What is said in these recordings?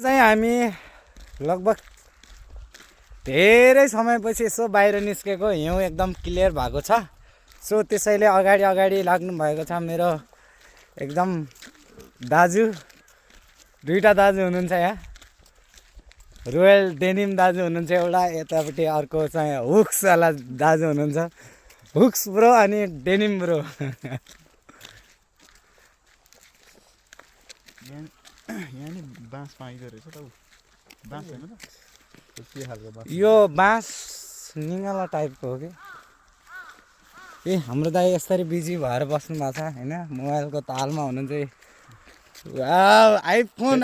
चाहिँ हामी लगभग धेरै समयपछि यसो बाहिर निस्केको हिउँ एकदम क्लियर भएको छ। सो त्यसैले अगाडि लाग्नु भएको छ मेरो एकदम दाजु, दुईटा दाजु हुनुहुन्छ यहाँ। रोयल डेनिम दाजु हुनुहुन्छ एउटा, यतापट्टि अर्को चाहिँ हुक्सवाला दाजु हुनुहुन्छ, हुक्स ब्रो अनि डेनिम ब्रो। यहाँ नि बाँस पाइँदो रहेछ त, बाँस होइन त के खालको बाँस? यो बाँस निङ्गला टाइपको हो कि। ए हाम्रो दाइ यसरी बिजी भएर बस्नु भएको छ होइन, मोबाइलको तालमा हुनुहुन्छ। आइफोन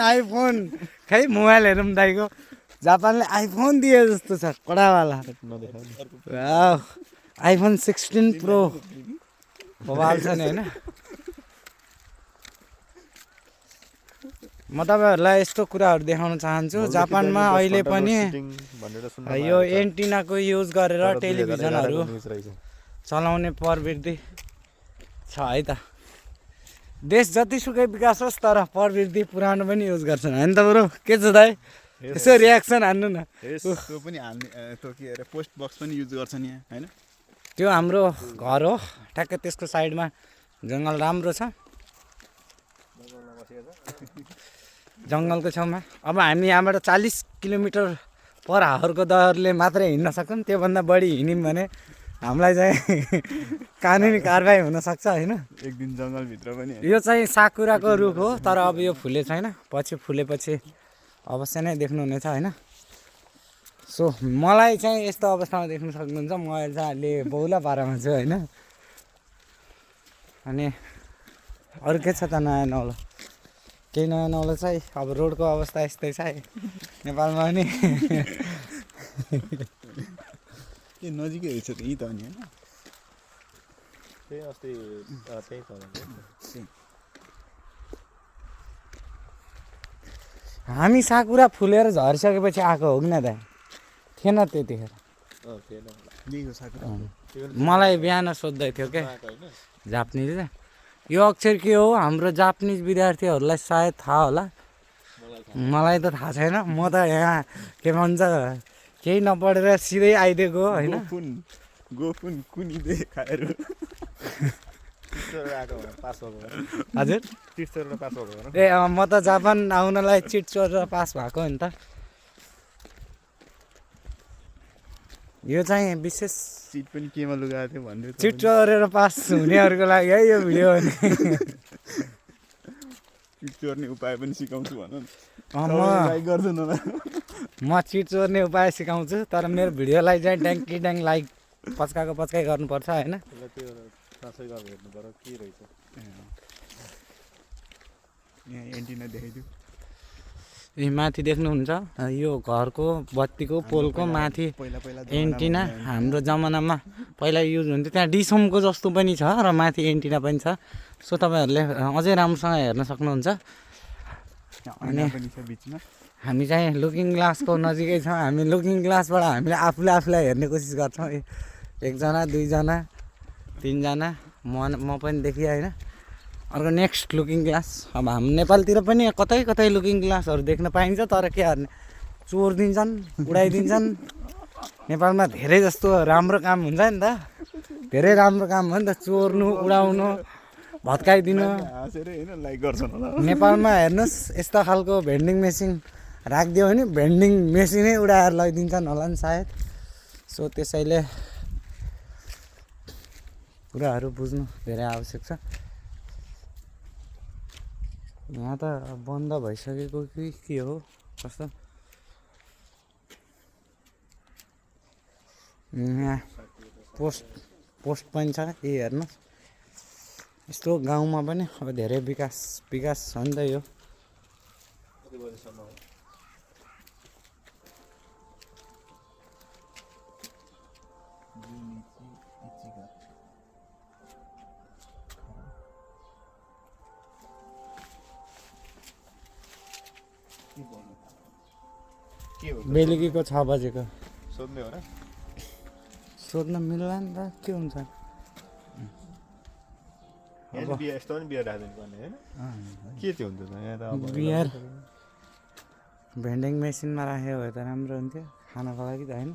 खै मोबाइल हेरौँ दाइको, जापानले आइफोन दिए जस्तो छ कडावाला। आइफोन 16 प्रो मोबाइल छ नि होइन। म तपाईँहरूलाई यस्तो कुराहरू देखाउन चाहन्छु, जापानमा अहिले पनि यो एन्टिनाको युज गरेर टेलिभिजनहरू चलाउने प्रवृत्ति छ है त। देश जतिसुकै विकास होस् तर प्रवृत्ति पुरानो पनि युज गर्छन् होइन त ब्रो? के छ दाइ, यसो रियाक्सन हान्नु न। त्यो पनि हाल्ने, त्यो के अरे पोस्ट बक्स पनि युज गर्छन् यहाँ होइन। त्यो हाम्रो घर हो, ठ्याक्कै त्यसको साइडमा जङ्गल राम्रो छ, जङ्गलको छेउमा। अब हामी यहाँबाट 40 किलोमिटर पर आवरको दरले मात्रै हिँड्न सक्छौँ, त्योभन्दा बढी हिँड्यौँ भने हामीलाई चाहिँ कानुनी कारबाही हुनसक्छ होइन। एक दिन जङ्गलभित्र पनि। यो चाहिँ साकुराको रुख हो, तर अब यो फुले छैन, पछि फुलेपछि अवश्य नै देख्नुहुनेछ होइन। सो मलाई चाहिँ यस्तो अवस्थामा देख्न सक्नुहुन्छ, म चाहिँ अहिले बौला पारामा छु होइन। अनि अरू के छ त नयाँ नौलो? केही नयाँ नौलो चाहिँ अब रोडको अवस्था यस्तै छ है नेपालमा पनि। ए नजिकै रहेछ त यहीँ त अनि होइन। त्यही अस्ति त्यही त हामी साकुरा फुलेर झरिसकेपछि आएको हो कि न दाइ? थिएन त्यतिखेर। मलाई बिहान सोध्दै थियो क्या जापानिज, यो अक्षर के हो? हाम्रो जापानिज विद्यार्थीहरूलाई सायद थाहा होला, मलाई त थाहा छैन। म त यहाँ के भन्छ केही नपढेर सिधै आइदिएको होइन। हजुर ए म त जापान आउनलाई चिट चोरेर पास भएको हो नि त। यो चाहिँ विशेष चिट पनि केमा लुगाएको थियो भन्दै चिट चोरेर पास हुनेहरूको लागि है यो भिडियो भने। चिट चोर्ने उपाय पनि सिकाउँछु भन न। म चिट चोर्ने उपाय सिकाउँछु, तर मेरो भिडियोलाई चाहिँ ड्याङ्की ड्याङ लाइक पच्काएको पच्काइ गर्नुपर्छ होइन। एन्टिना देखाइदियो। ए माथि देख्नुहुन्छ यो घरको बत्तीको पोलको माथि एन्टिना हाम्रो जमानामा पहिला युज हुन्थ्यो। त्यहाँ डिसमको जस्तो पनि छ र माथि एन्टिना पनि छ। सो तपाईँहरूले अझै राम्रोसँग हेर्न सक्नुहुन्छ। अनि हामी चाहिँ लुकिङ ग्लासको नजिकै छौँ। हामी लुकिङ ग्लासबाट हामीले आफूलाई हेर्ने कोसिस गर्छौँ। एकजना, दुईजना, तिनजना, म पनि देखिएँ होइन। अर्को नेक्स्ट लुकिङ ग्लास। अब हाम्रो नेपालतिर पनि कतै कतै लुकिङ ग्लासहरू देख्न पाइन्छ, तर के गर्ने, चोर दिन्छन्, उडाइदिन्छन्। नेपालमा धेरै जस्तो राम्रो काम हुन्छ नि त, धेरै राम्रो काम हो नि त, चोर्नु, उडाउनु, भत्काइदिनु। नेपालमा हेर्नुहोस् यस्तो खालको भेन्डिङ मेसिन राखिदियो भने भेन्डिङ मेसिनै उडाएर लैदिन्छन् होला नि सायद। सो त्यसैले कुराहरू बुझ्नु धेरै आवश्यक छ। यहाँ त बन्द भइसकेको कि के हो कस्तो? यहाँ पोस्ट पनि छ। ए हेर्नुहोस् यस्तो गाउँमा पनि अब धेरै विकास छ नि त यो। बेलुकीको 6 बजेको सोध्ने हो र? सोध्न मिल्ला नि त, के हुन्छ? यस्तो पनि बियर राखिदिनु पर्ने होइन? के चाहिँ हुन्छ त यहाँ त? बियर भेन्डिङ मेसिनमा राख्यो भए त राम्रो हुन्थ्यो खानको लागि त होइन।